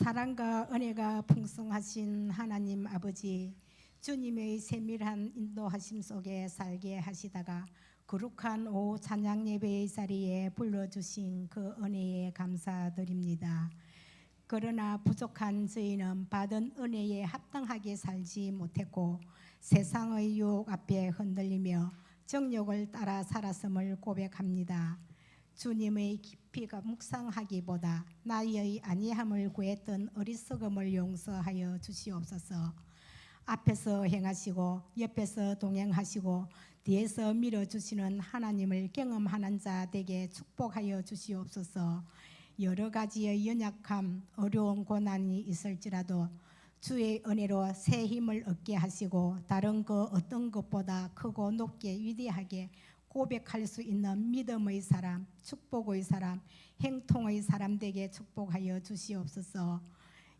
사랑과 은혜가 풍성하신 하나님 아버지, 주님의 세밀한 인도하심 속에 살게 하시다가 거룩한 오후 찬양 예배의 자리에 불러주신 그 은혜에 감사드립니다. 그러나 부족한 저희는 받은 은혜에 합당하게 살지 못했고 세상의 유혹 앞에 흔들리며 정욕을 따라 살았음을 고백합니다. 주님의 깊이 묵상하기보다 나의 아니함을 구했던 어리석음을 용서하여 주시옵소서. 앞에서 행하시고 옆에서 동행하시고 뒤에서 밀어주시는 하나님을 경험하는 자 되게 축복하여 주시옵소서. 여러 가지의 연약함, 어려운 고난이 있을지라도 주의 은혜로 새 힘을 얻게 하시고 다른 그 어떤 것보다 크고 높게 위대하게 고백할 수 있는 믿음의 사람, 축복의 사람, 행통의 사람 되게 축복하여 주시옵소서.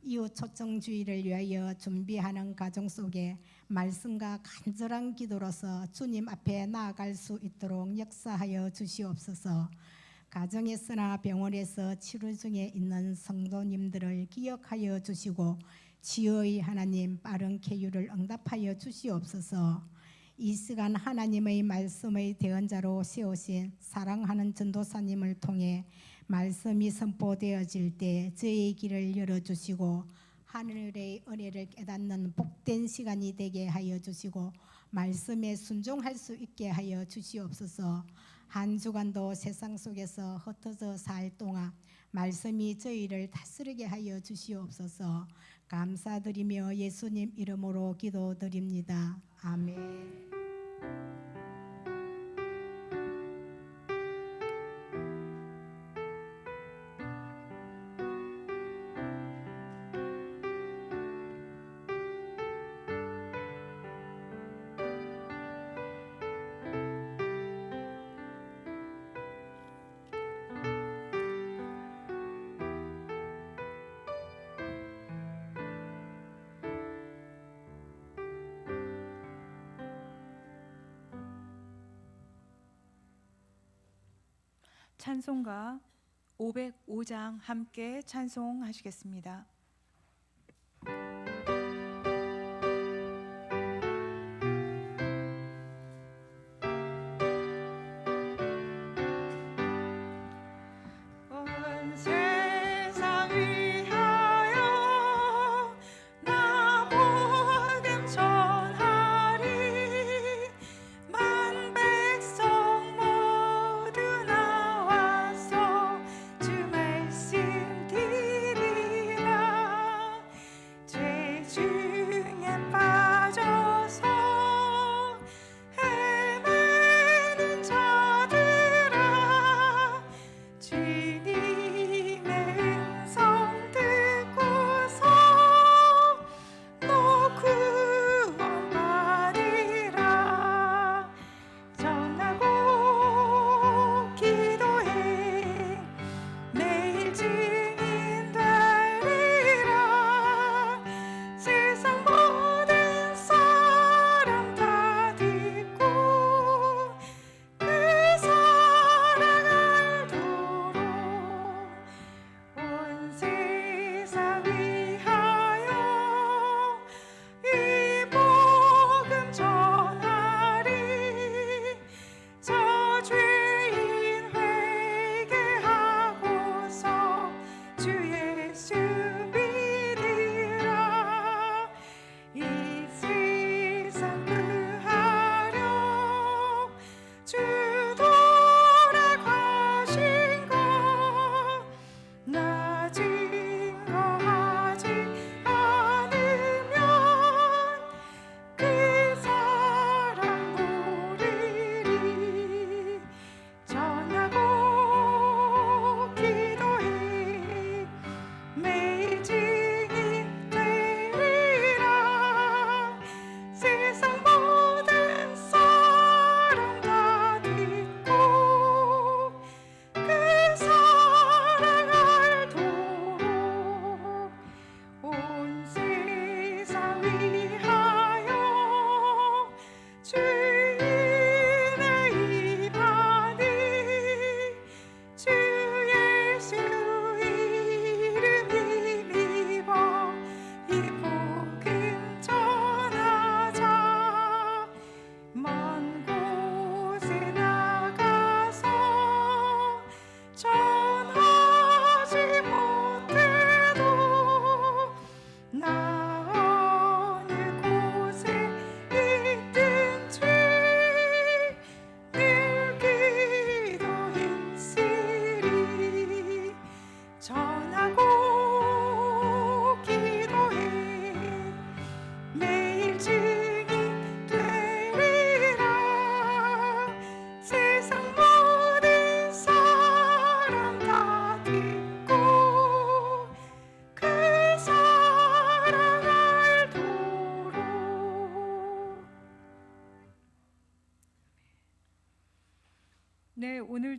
이웃 초청주의를 위하여 준비하는 가정 속에 말씀과 간절한 기도로서 주님 앞에 나아갈 수 있도록 역사하여 주시옵소서. 가정에서나 병원에서 치료 중에 있는 성도님들을 기억하여 주시고 지혜의 하나님 빠른 쾌유를 응답하여 주시옵소서. 이 시간 하나님의 말씀의 대언자로 세우신 사랑하는 전도사님을 통해 말씀이 선포되어질 때 저의 길을 열어주시고 하늘의 은혜를 깨닫는 복된 시간이 되게 하여 주시고 말씀에 순종할 수 있게 하여 주시옵소서. 한 주간도 세상 속에서 흩어져 살 동안 말씀이 저희를 다스리게 하여 주시옵소서. 감사드리며 예수님 이름으로 기도드립니다. 아멘. 찬송가 505장 함께 찬송하시겠습니다. 주 말씀 드리라.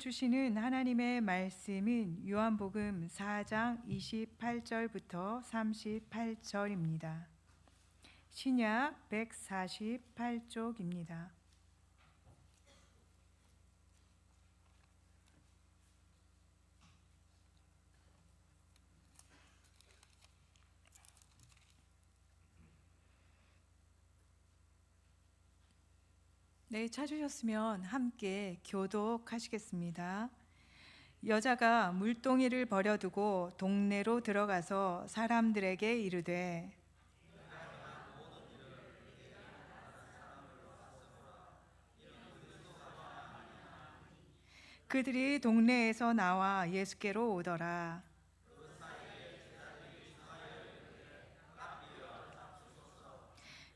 주시는 하나님의 말씀은 요한복음 4장 28절부터 38절입니다. 신약 148쪽입니다. 네, 찾으셨으면 함께 교독하시겠습니다. 여자가 물동이를 버려두고 동네로 들어가서 사람들에게 이르되 그들이 동네에서 나와 예수께로 오더라.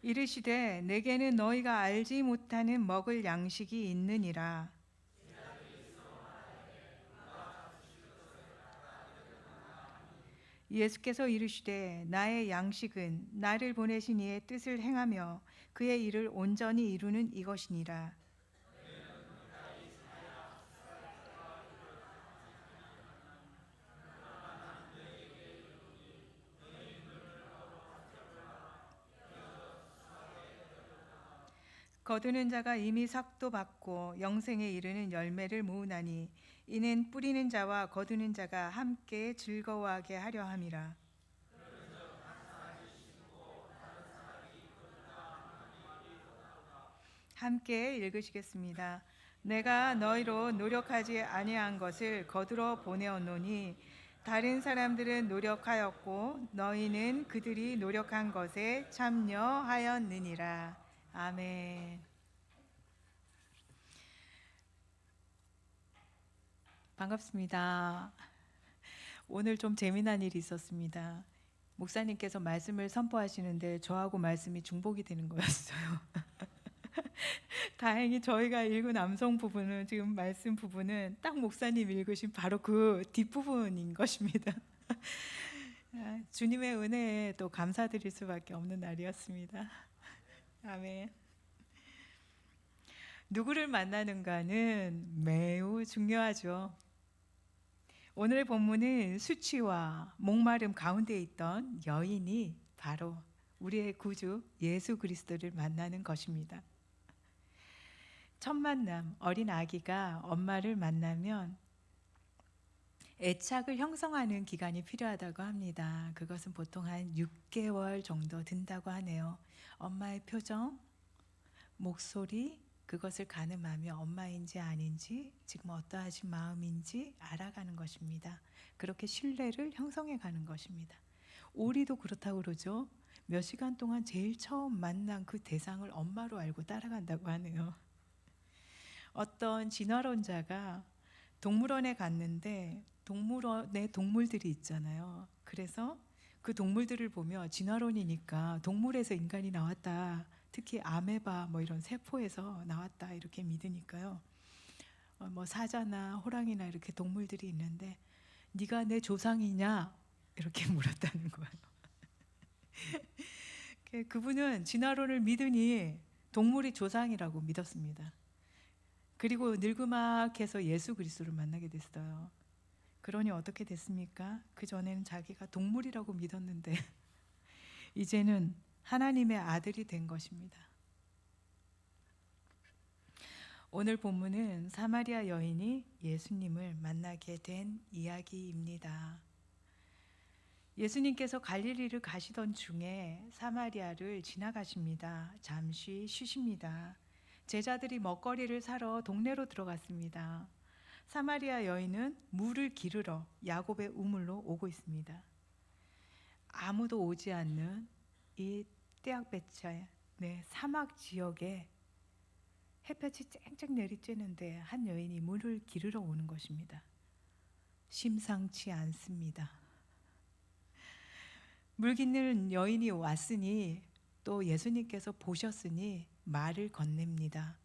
이르시되 내게는 너희가 알지 못하는 먹을 양식이 있느니라. 예수께서 이르시되 나의 양식은 나를 보내신 이의 뜻을 행하며 그의 일을 온전히 이루는 이것이니라. 거두는 자가 이미 삭도 받고 영생에 이르는 열매를 모으나니 이는 뿌리는 자와 거두는 자가 함께 즐거워하게 하려 함이라. 함께 읽으시겠습니다. 내가 너희로 노력하지 아니한 것을 거두러 보내었노니 다른 사람들은 노력하였고 너희는 그들이 노력한 것에 참여하였느니라. 아멘. 반갑습니다. 오늘 좀 재미난 일이 있었습니다. 목사님께서 말씀을 선포하시는데 저하고 말씀이 중복이 되는 거였어요. 다행히 저희가 읽은 암송 부분은 지금 말씀 부분은 딱 목사님 읽으신 바로 그 뒷부분인 것입니다. 주님의 은혜에 또 감사드릴 수밖에 없는 날이었습니다. 아멘. 누구를 만나는가는 매우 중요하죠. 오늘 본문은 수치와 목마름 가운데 있던 여인이 바로 우리의 구주 예수 그리스도를 만나는 것입니다. 첫 만남, 어린 아기가 엄마를 만나면 애착을 형성하는 기간이 필요하다고 합니다. 그것은 보통 한 6개월 정도 든다고 하네요. 엄마의 표정, 목소리, 그것을 가늠하며 엄마인지 아닌지, 지금 어떠하신 마음인지 알아가는 것입니다. 그렇게 신뢰를 형성해 가는 것입니다. 오리도 그렇다고 그러죠. 몇 시간 동안 제일 처음 만난 그 대상을 엄마로 알고 따라간다고 하네요. 어떤 진화론자가 동물원에 갔는데 동물원에 동물들이 있잖아요. 그래서 그 동물들을 보며 진화론이니까 동물에서 인간이 나왔다. 특히 아메바 뭐 이런 세포에서 나왔다 이렇게 믿으니까요. 뭐 사자나 호랑이나 이렇게 동물들이 있는데 네가 내 조상이냐 이렇게 물었다는 거예요. 그분은 진화론을 믿으니 동물이 조상이라고 믿었습니다. 그리고 늙으막해서 예수 그리스도를 만나게 됐어요. 그러니 어떻게 됐습니까? 그 전에는 자기가 동물이라고 믿었는데 이제는 하나님의 아들이 된 것입니다. 오늘 본문은 사마리아 여인이 예수님을 만나게 된 이야기입니다. 예수님께서 갈릴리를 가시던 중에 사마리아를 지나가십니다. 잠시 쉬십니다. 제자들이 먹거리를 사러 동네로 들어갔습니다. 사마리아 여인은 물을 기르러 야곱의 우물로 오고 있습니다. 아무도 오지 않는 이 떼약볕의 사막 지역에 햇볕이 쨍쨍 내리쬐는데 한 여인이 물을 기르러 오는 것입니다. 심상치 않습니다. 물 기르는 여인이 왔으니 또 예수님께서 보셨으니 말을 건넵니다.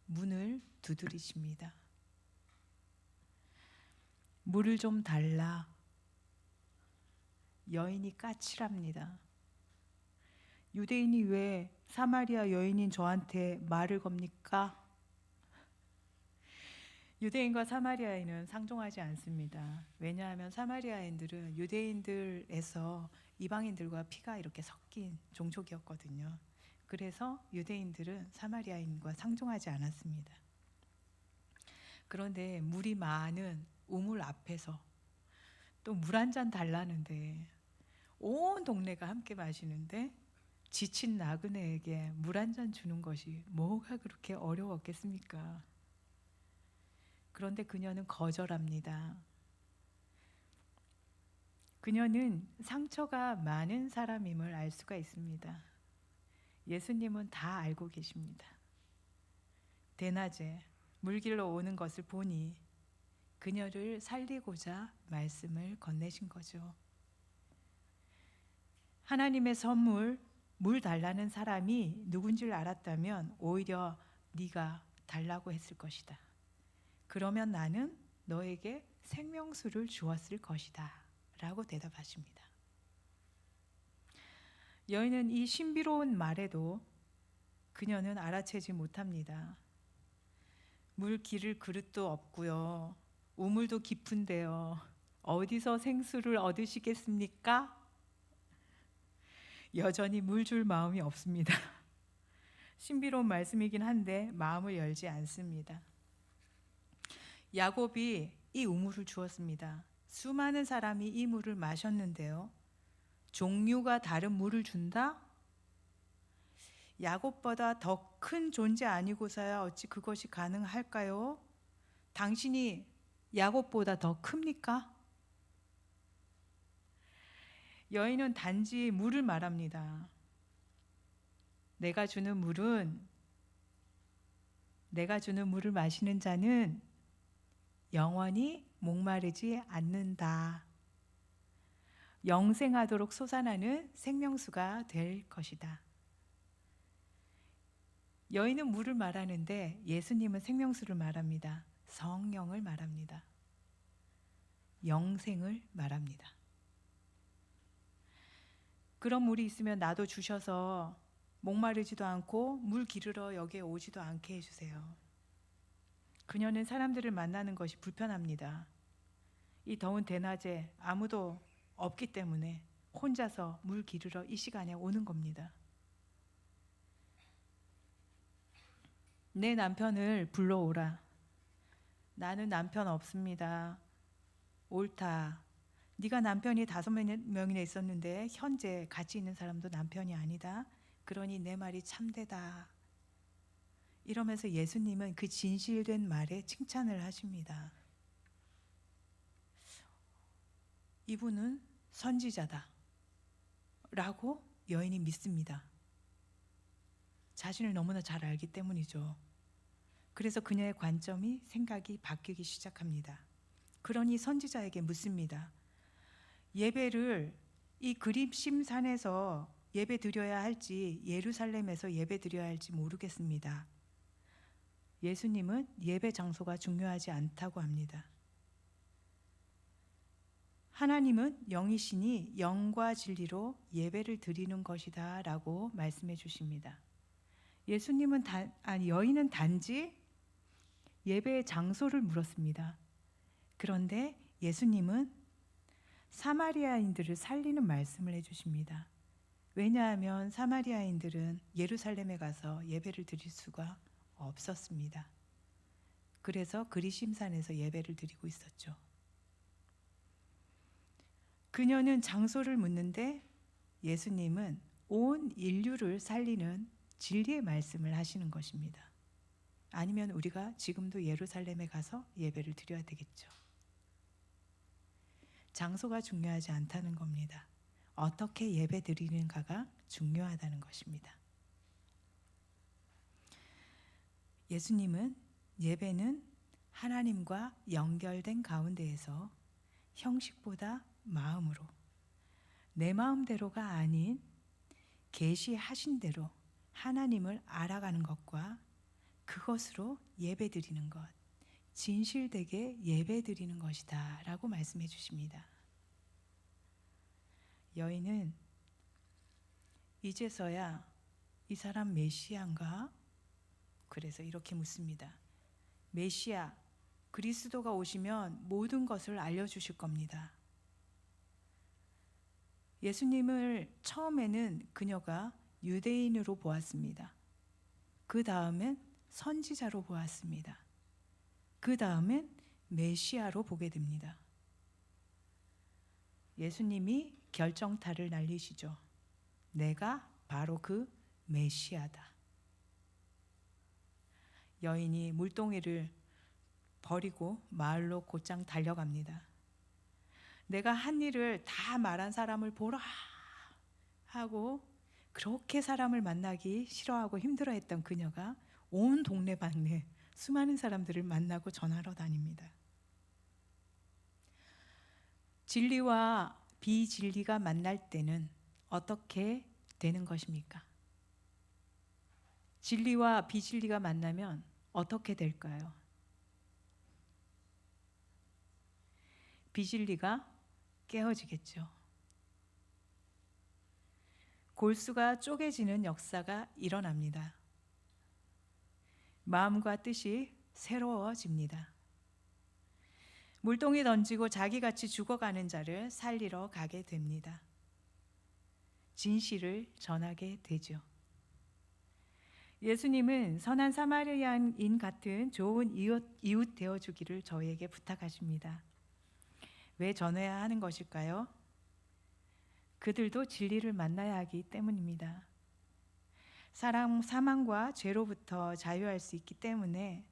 문을 두드리십니다. 물을 좀 달라. 여인이 까칠합니다. 유대인이 왜 사마리아 여인인 저한테 말을 겁니까? 유대인과 사마리아인은 상종하지 않습니다. 왜냐하면 사마리아인들은 유대인들에서 이방인들과 피가 이렇게 섞인 종족이었거든요. 그래서 유대인들은 사마리아인과 상종하지 않았습니다. 그런데 물이 많은 우물 앞에서 또 물 한 잔 달라는데 온 동네가 함께 마시는데 지친 나그네에게 물 한 잔 주는 것이 뭐가 그렇게 어려웠겠습니까? 그런데 그녀는 거절합니다. 그녀는 상처가 많은 사람임을 알 수가 있습니다. 예수님은 다 알고 계십니다. 대낮에 물길로 오는 것을 보니 그녀를 살리고자 말씀을 건네신 거죠. 하나님의 선물, 물 달라는 사람이 누군지를 알았다면 오히려 네가 달라고 했을 것이다. 그러면 나는 너에게 생명수를 주었을 것이다 라고 대답하십니다. 여인은 이 신비로운 말에도 그녀는 알아채지 못합니다. 물 기를 그릇도 없고요. 우물도 깊은데요. 어디서 생수를 얻으시겠습니까? 여전히 물 줄 마음이 없습니다. 신비로운 말씀이긴 한데 마음을 열지 않습니다. 야곱이 이 우물을 주었습니다. 수많은 사람이 이 물을 마셨는데요. 종류가 다른 물을 준다? 야곱보다 더 큰 존재 아니고서야 어찌 그것이 가능할까요? 당신이 야곱보다 더 큽니까? 여인은 단지 물을 말합니다. 내가 주는 물을 마시는 자는 영원히 목마르지 않는다. 영생하도록 솟아나는 생명수가 될 것이다. 여인은 물을 말하는데 예수님은 생명수를 말합니다. 성령을 말합니다. 영생을 말합니다. 그런 물이 있으면 나도 주셔서 목마르지도 않고 물 기르러 여기에 오지도 않게 해주세요. 그녀는 사람들을 만나는 것이 불편합니다. 이 더운 대낮에 아무도 없기 때문에 혼자서 물 기르러 이 시간에 오는 겁니다. 내 남편을 불러오라. 나는 남편 없습니다. 옳다. 네가 남편이 5명이나 있었는데 현재 같이 있는 사람도 남편이 아니다. 그러니 내 말이 참되다. 이러면서 예수님은 그 진실된 말에 칭찬을 하십니다. 이분은 선지자다 라고 여인이 믿습니다. 자신을 너무나 잘 알기 때문이죠. 그래서 그녀의 관점이 생각이 바뀌기 시작합니다. 그러니 선지자에게 묻습니다. 예배를 이 그립심산에서 예배 드려야 할지 예루살렘에서 예배 드려야 할지 모르겠습니다. 예수님은 예배 장소가 중요하지 않다고 합니다. 하나님은 영이시니 영과 진리로 예배를 드리는 것이다 라고 말씀해 주십니다. 여인은 단지 예배의 장소를 물었습니다. 그런데 예수님은 사마리아인들을 살리는 말씀을 해주십니다. 왜냐하면 사마리아인들은 예루살렘에 가서 예배를 드릴 수가 없었습니다. 그래서 그리심산에서 예배를 드리고 있었죠. 그녀는 장소를 묻는데 예수님은 온 인류를 살리는 진리의 말씀을 하시는 것입니다. 아니면 우리가 지금도 예루살렘에 가서 예배를 드려야 되겠죠. 장소가 중요하지 않다는 겁니다. 어떻게 예배 드리는가가 중요하다는 것입니다. 예수님은 예배는 하나님과 연결된 가운데에서 형식보다 마음으로, 내 마음대로가 아닌 계시하신 대로 하나님을 알아가는 것과 그것으로 예배드리는 것, 진실되게 예배드리는 것이다 라고 말씀해 주십니다. 여인은 이제서야 이 사람 메시아인가? 그래서 이렇게 묻습니다. 메시아, 그리스도가 오시면 모든 것을 알려주실 겁니다. 예수님을 처음에는 그녀가 유대인으로 보았습니다. 그 다음엔 선지자로 보았습니다. 그 다음엔 메시아로 보게 됩니다. 예수님이 결정타를 날리시죠. 내가 바로 그 메시아다. 여인이 물동이를 버리고 마을로 곧장 달려갑니다. 내가 한 일을 다 말한 사람을 보라 하고 그렇게 사람을 만나기 싫어하고 힘들어했던 그녀가 온 동네방네 수많은 사람들을 만나고 전하러 다닙니다. 진리와 비진리가 만날 때는 어떻게 되는 것입니까? 진리와 비진리가 만나면 어떻게 될까요? 비진리가 깨어지겠죠. 골수가 쪼개지는 역사가 일어납니다. 마음과 뜻이 새로워집니다. 물동이 던지고 자기같이 죽어가는 자를 살리러 가게 됩니다. 진실을 전하게 되죠. 예수님은 선한 사마리아인 같은 좋은 이웃 되어주기를 저희에게 부탁하십니다. 왜 전해야 하는 것일까요? 그들도 진리를 만나야 하기 때문입니다. 사망과 죄로부터 자유할 수 있기 때문에,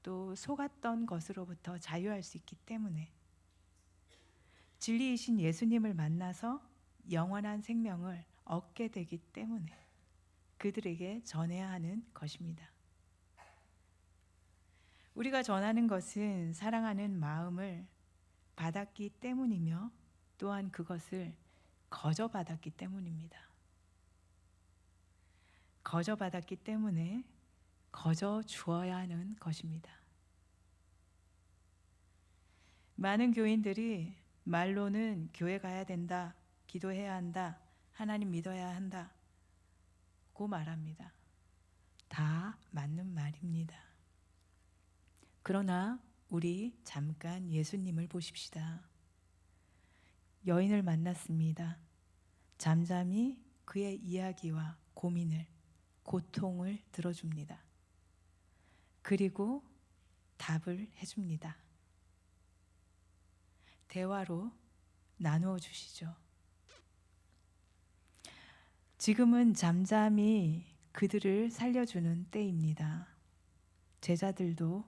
또 속았던 것으로부터 자유할 수 있기 때문에, 진리이신 예수님을 만나서 영원한 생명을 얻게 되기 때문에 그들에게 전해야 하는 것입니다. 우리가 전하는 것은 사랑하는 마음을 받았기 때문이며 또한 그것을 거저받았기 때문입니다. 거저받았기 때문에 거저 주어야 하는 것입니다. 많은 교인들이 말로는 교회 가야 된다, 기도해야 한다, 하나님 믿어야 한다 고 말합니다. 다 맞는 말입니다. 그러나 우리 잠깐 예수님을 보십시다. 여인을 만났습니다. 잠잠히 그의 이야기와 고민을, 고통을 들어줍니다. 그리고 답을 해줍니다. 대화로 나누어 주시죠. 지금은 잠잠히 그들을 살려주는 때입니다. 제자들도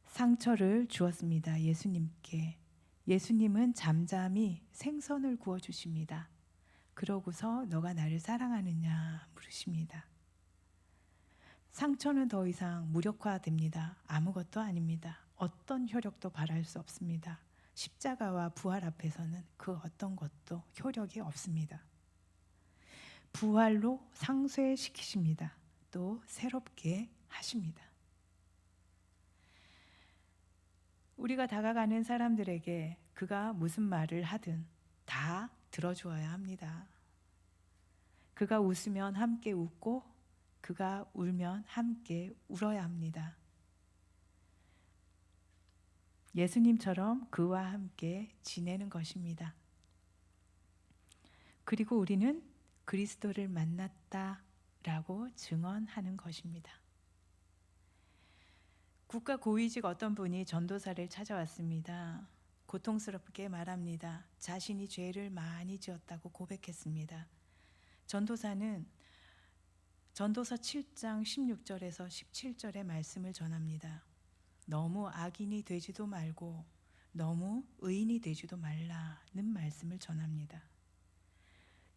상처를 주었습니다. 예수님께. 예수님은 잠잠히 생선을 구워 주십니다. 그러고서 너가 나를 사랑하느냐 물으십니다. 상처는 더 이상 무력화됩니다. 아무것도 아닙니다. 어떤 효력도 발할 수 없습니다. 십자가와 부활 앞에서는 그 어떤 것도 효력이 없습니다. 부활로 상쇄시키십니다. 또 새롭게 하십니다. 우리가 다가가는 사람들에게 그가 무슨 말을 하든 다 들어주어야 합니다. 그가 웃으면 함께 웃고 그가 울면 함께 울어야 합니다. 예수님처럼 그와 함께 지내는 것입니다. 그리고 우리는 그리스도를 만났다라고 증언하는 것입니다. 국가 고위직 어떤 분이 전도사를 찾아왔습니다. 고통스럽게 말합니다. 자신이 죄를 많이 지었다고 고백했습니다. 전도사는 전도서 7장 16절에서 17절의 말씀을 전합니다. 너무 악인이 되지도 말고 너무 의인이 되지도 말라는 말씀을 전합니다.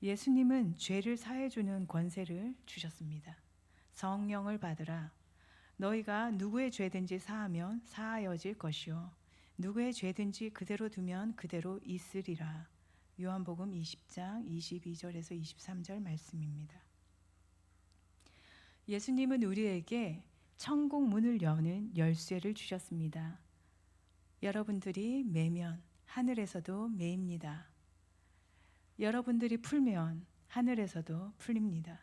예수님은 죄를 사해주는 권세를 주셨습니다. 성령을 받으라. 너희가 누구의 죄든지 사하면 사하여질 것이요 누구의 죄든지 그대로 두면 그대로 있으리라. 요한복음 20장 22절에서 23절 말씀입니다. 예수님은 우리에게 천국 문을 여는 열쇠를 주셨습니다. 여러분들이 매면 하늘에서도 매입니다. 여러분들이 풀면 하늘에서도 풀립니다.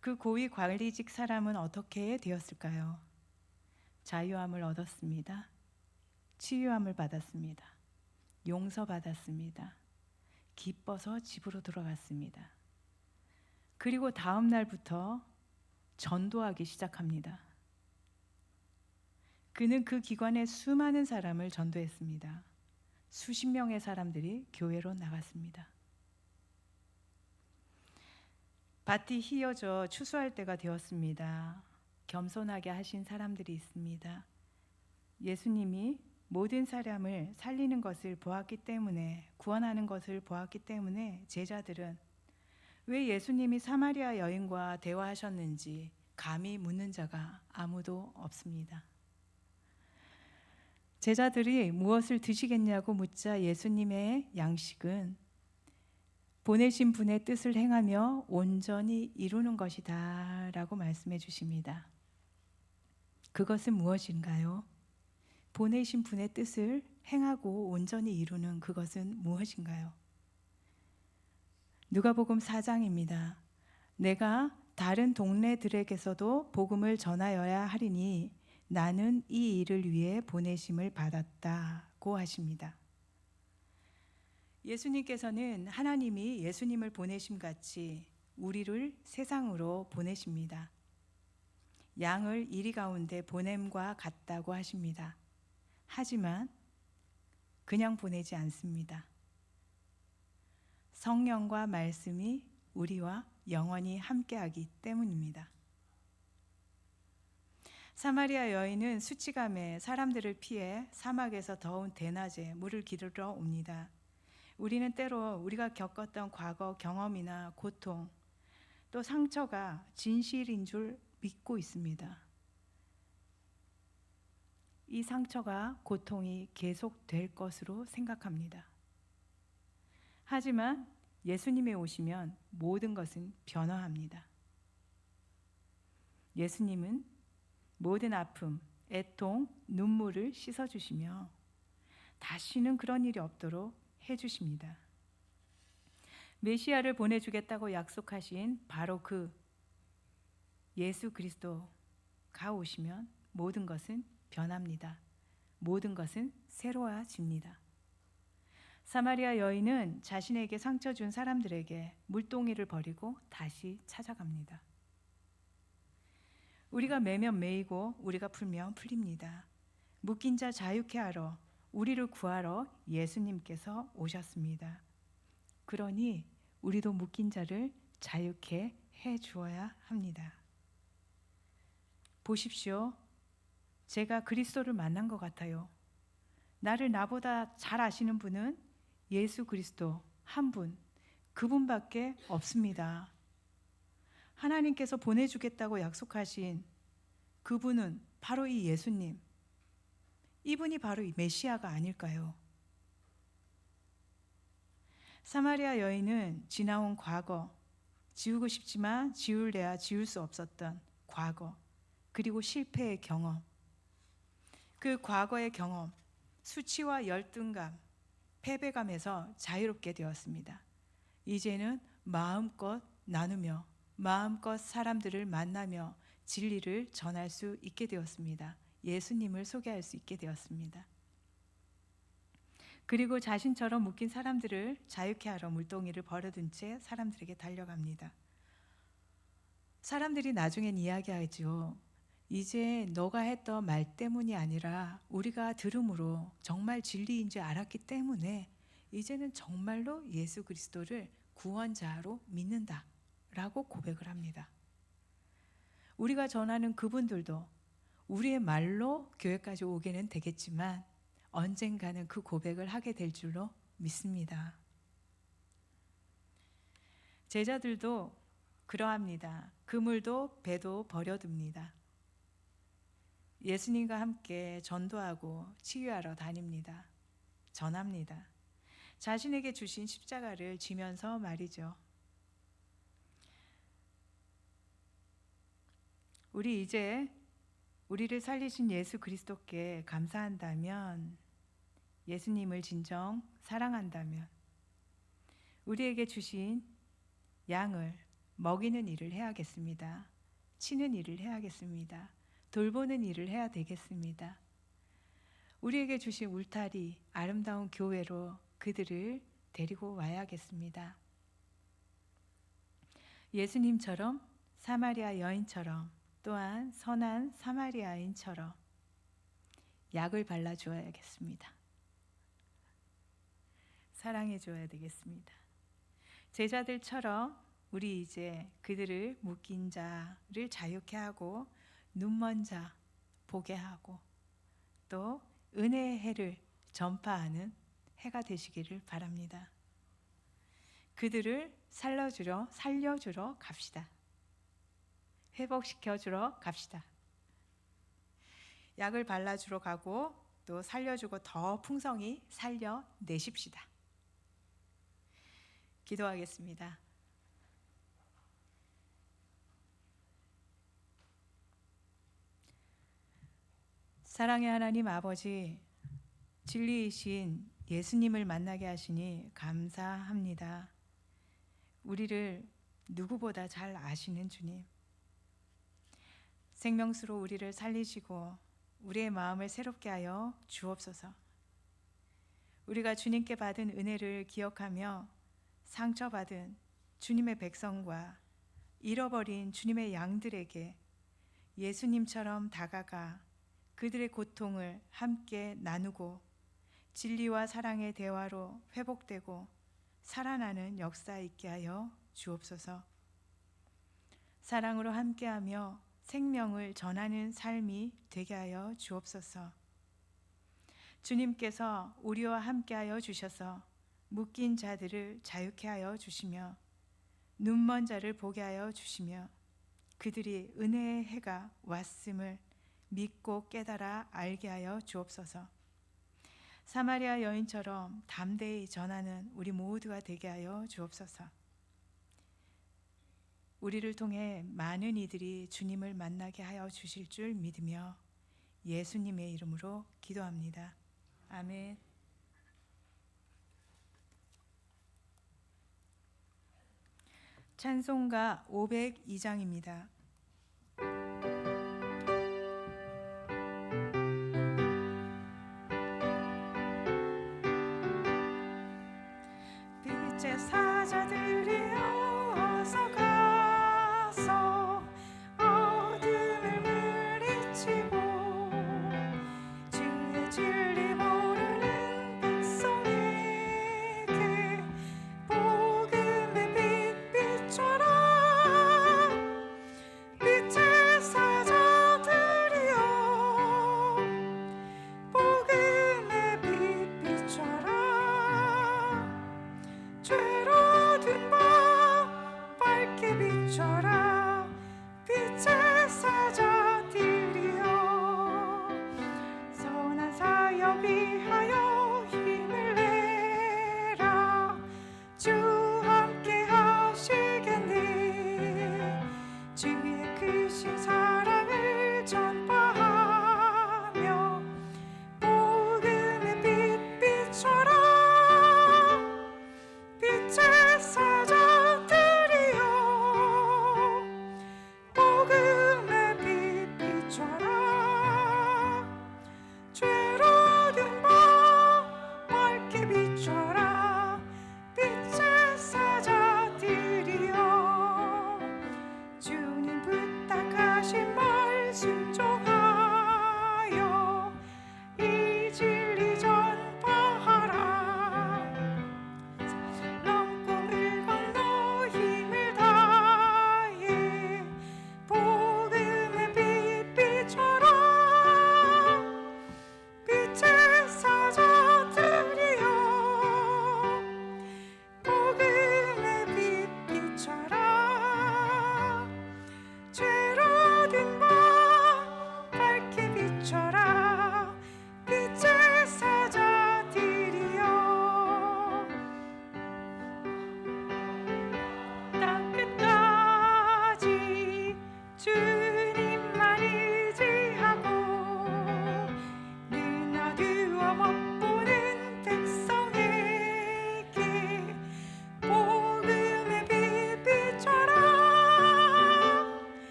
그 고위 관리직 사람은 어떻게 되었을까요? 자유함을 얻었습니다. 치유함을 받았습니다. 용서받았습니다. 기뻐서 집으로 돌아갔습니다. 그리고 다음 날부터 전도하기 시작합니다. 그는 그 기관에 수많은 사람을 전도했습니다. 수십 명의 사람들이 교회로 나갔습니다. 밭이 휘어져 추수할 때가 되었습니다. 겸손하게 하신 사람들이 있습니다. 예수님이 모든 사람을 살리는 것을 보았기 때문에, 구원하는 것을 보았기 때문에 제자들은 왜 예수님이 사마리아 여인과 대화하셨는지 감히 묻는 자가 아무도 없습니다. 제자들이 무엇을 드시겠냐고 묻자 예수님의 양식은 보내신 분의 뜻을 행하며 온전히 이루는 것이다 라고 말씀해 주십니다. 그것은 무엇인가요? 보내신 분의 뜻을 행하고 온전히 이루는 그것은 무엇인가요? 누가복음 4장입니다. 내가 다른 동네들에게서도 복음을 전하여야 하리니 나는 이 일을 위해 보내심을 받았다고 하십니다. 예수님께서는 하나님이 예수님을 보내심 같이 우리를 세상으로 보내십니다. 양을 이리 가운데 보냄과 같다고 하십니다. 하지만 그냥 보내지 않습니다. 성령과 말씀이 우리와 영원히 함께하기 때문입니다. 사마리아 여인은 수치감에 사람들을 피해 사막에서 더운 대낮에 물을 기르러 옵니다. 우리는 때로 우리가 겪었던 과거 경험이나 고통, 또 상처가 진실인 줄 믿고 있습니다. 이 상처가 고통이 계속될 것으로 생각합니다. 하지만 예수님이 오시면 모든 것은 변화합니다. 예수님은 모든 아픔, 애통, 눈물을 씻어주시며 다시는 그런 일이 없도록 해주십니다. 메시아를 보내주겠다고 약속하신 바로 그 예수 그리스도가 오시면 모든 것은 변합니다. 모든 것은 새로워집니다. 사마리아 여인은 자신에게 상처 준 사람들에게 물동이를 버리고 다시 찾아갑니다. 우리가 매면 매이고 우리가 풀면 풀립니다. 묶인 자 자유케 하러, 우리를 구하러 예수님께서 오셨습니다. 그러니 우리도 묶인 자를 자유케 해 주어야 합니다. 보십시오. 제가 그리스도를 만난 것 같아요. 나를 나보다 잘 아시는 분은 예수 그리스도 한 분, 그분밖에 없습니다. 하나님께서 보내주겠다고 약속하신 그분은 바로 이 예수님, 이분이 바로 이 메시아가 아닐까요? 사마리아 여인은 지나온 과거, 지우고 싶지만 지울래야 지울 수 없었던 과거, 그리고 실패의 경험, 그 과거의 경험, 수치와 열등감, 패배감에서 자유롭게 되었습니다. 이제는 마음껏 나누며 마음껏 사람들을 만나며 진리를 전할 수 있게 되었습니다. 예수님을 소개할 수 있게 되었습니다. 그리고 자신처럼 묶인 사람들을 자유케 하러 물동이를 버려둔 채 사람들에게 달려갑니다. 사람들이 나중엔 이야기하죠. 이제 너가 했던 말 때문이 아니라 우리가 들음으로 정말 진리인 줄 알았기 때문에 이제는 정말로 예수 그리스도를 구원자로 믿는다 라고 고백을 합니다. 우리가 전하는 그분들도 우리의 말로 교회까지 오게는 되겠지만 언젠가는 그 고백을 하게 될 줄로 믿습니다. 제자들도 그러합니다. 그물도 배도 버려둡니다. 예수님과 함께 전도하고 치유하러 다닙니다. 전합니다. 자신에게 주신 십자가를 지면서 말이죠. 우리 이제 우리를 살리신 예수 그리스도께 감사한다면, 예수님을 진정 사랑한다면, 우리에게 주신 양을 먹이는 일을 해야겠습니다. 치는 일을 해야겠습니다. 돌보는 일을 해야 되겠습니다. 우리에게 주신 울타리, 아름다운 교회로 그들을 데리고 와야겠습니다. 예수님처럼, 사마리아 여인처럼, 또한 선한 사마리아인처럼 약을 발라주어야겠습니다. 사랑해줘야 되겠습니다. 제자들처럼 우리 이제 그들을 묶인 자를 자유케 하고 눈먼 자 보게 하고 또 은혜의 해를 전파하는 해가 되시기를 바랍니다. 그들을 살려주러 갑시다. 회복시켜주러 갑시다. 약을 발라주러 가고 또 살려주고 더 풍성히 살려내십시다. 기도하겠습니다. 사랑의 하나님 아버지, 진리이신 예수님을 만나게 하시니 감사합니다. 우리를 누구보다 잘 아시는 주님, 생명수로 우리를 살리시고 우리의 마음을 새롭게 하여 주옵소서. 우리가 주님께 받은 은혜를 기억하며 상처받은 주님의 백성과 잃어버린 주님의 양들에게 예수님처럼 다가가 그들의 고통을 함께 나누고 진리와 사랑의 대화로 회복되고 살아나는 역사 있게 하여 주옵소서. 사랑으로 함께하며 생명을 전하는 삶이 되게 하여 주옵소서. 주님께서 우리와 함께하여 주셔서 묶인 자들을 자유케 하여 주시며 눈먼 자를 보게 하여 주시며 그들이 은혜의 해가 왔음을 믿고 깨달아 알게 하여 주옵소서. 사마리아 여인처럼 담대히 전하는 우리 모두가 되게 하여 주옵소서. 우리를 통해 많은 이들이 주님을 만나게 하여 주실 줄 믿으며 예수님의 이름으로 기도합니다. 아멘. 찬송가 502장입니다. 빛의 사자들이 어서 가서 어둠을 물리치고 주의 진리 모르는 백성에게 복음의 빛 비춰라. 빛의 사자들이여 복음의 빛 비춰라. 죄로 든 밤 밝게 비춰라. 빛의 사자들이여 선한 사역이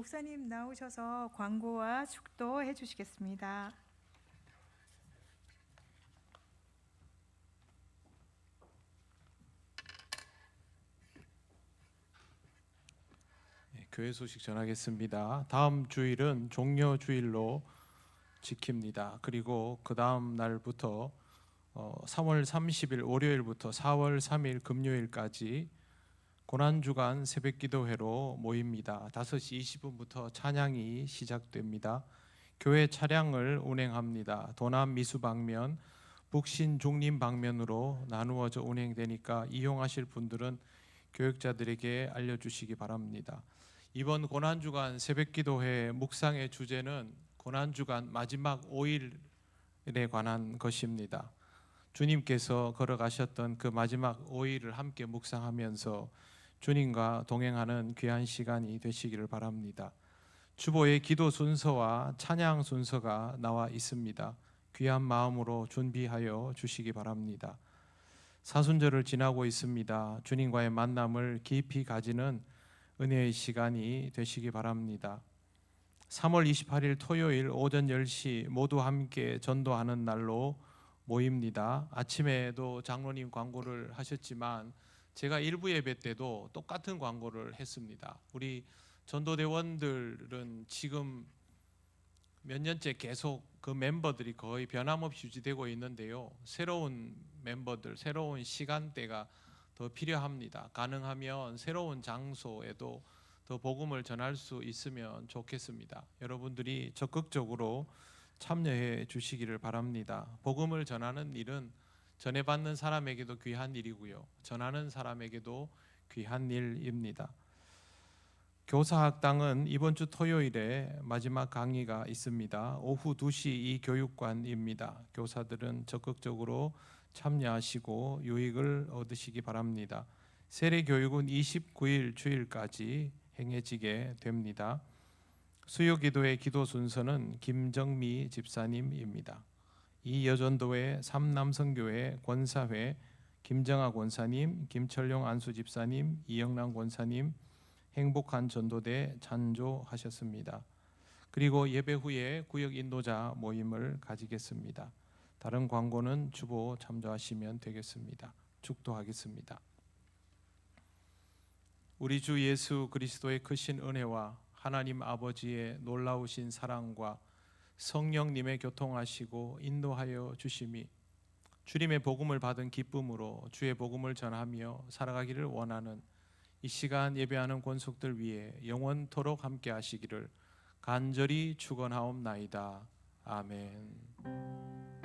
목사님 나오셔서 광고와 축도 해주시겠습니다. 교회 소식 전하겠습니다. 다음 주일은 종려 주일로 지킵니다. 그리고 그 다음 날부터 3월 30일 월요일부터 4월 3일 금요일까지 고난주간 새벽기도회로 모입니다. 5시 20분부터 찬양이 시작됩니다. 교회 차량을 운행합니다. 도남 미수 방면, 북신 중림 방면으로 나누어져 운행되니까 이용하실 분들은 교역자들에게 알려주시기 바랍니다. 이번 고난주간 새벽기도회 묵상의 주제는 고난주간 마지막 5일에 관한 것입니다. 주님께서 걸어가셨던 그 마지막 5일을 함께 묵상하면서 주님과 동행하는 귀한 시간이 되시기를 바랍니다. 주보의 기도 순서와 찬양 순서가 나와 있습니다. 귀한 마음으로 준비하여 주시기 바랍니다. 사순절을 지나고 있습니다. 주님과의 만남을 깊이 가지는 은혜의 시간이 되시기 바랍니다. 3월 28일 토요일 오전 10시 모두 함께 전도하는 날로 모입니다. 아침에도 장로님 광고를 하셨지만 제가 일부 예배 때도 똑같은 광고를 했습니다. 우리 전도대원들은 지금 몇 년째 계속 그 멤버들이 거의 변함없이 유지되고 있는데요. 새로운 멤버들, 새로운 시간대가 더 필요합니다. 가능하면 새로운 장소에도 더 복음을 전할 수 있으면 좋겠습니다. 여러분들이 적극적으로 참여해 주시기를 바랍니다. 복음을 전하는 일은 전해받는 사람에게도 귀한 일이고요. 전하는 사람에게도 귀한 일입니다. 교사학당은 이번 주 토요일에 마지막 강의가 있습니다. 오후 2시 이 교육관입니다. 교사들은 적극적으로 참여하시고 유익을 얻으시기 바랍니다. 세례교육은 29일 주일까지 행해지게 됩니다. 수요기도의 기도 순서는 김정미 집사님입니다. 이 여전도회 삼남성교회 권사회 김정아 권사님, 김철용 안수 집사님, 이영란 권사님 행복한 전도대 찬조하셨습니다. 그리고 예배 후에 구역 인도자 모임을 가지겠습니다. 다른 광고는 주보 참조하시면 되겠습니다. 축도하겠습니다. 우리 주 예수 그리스도의 크신 은혜와 하나님 아버지의 놀라우신 사랑과 성령님의 교통하시고 인도하여 주심이 주님의 복음을 받은 기쁨으로 주의 복음을 전하며 살아가기를 원하는 이 시간 예배하는 권속들 위해 영원토록 함께 하시기를 간절히 축원하옵나이다. 아멘.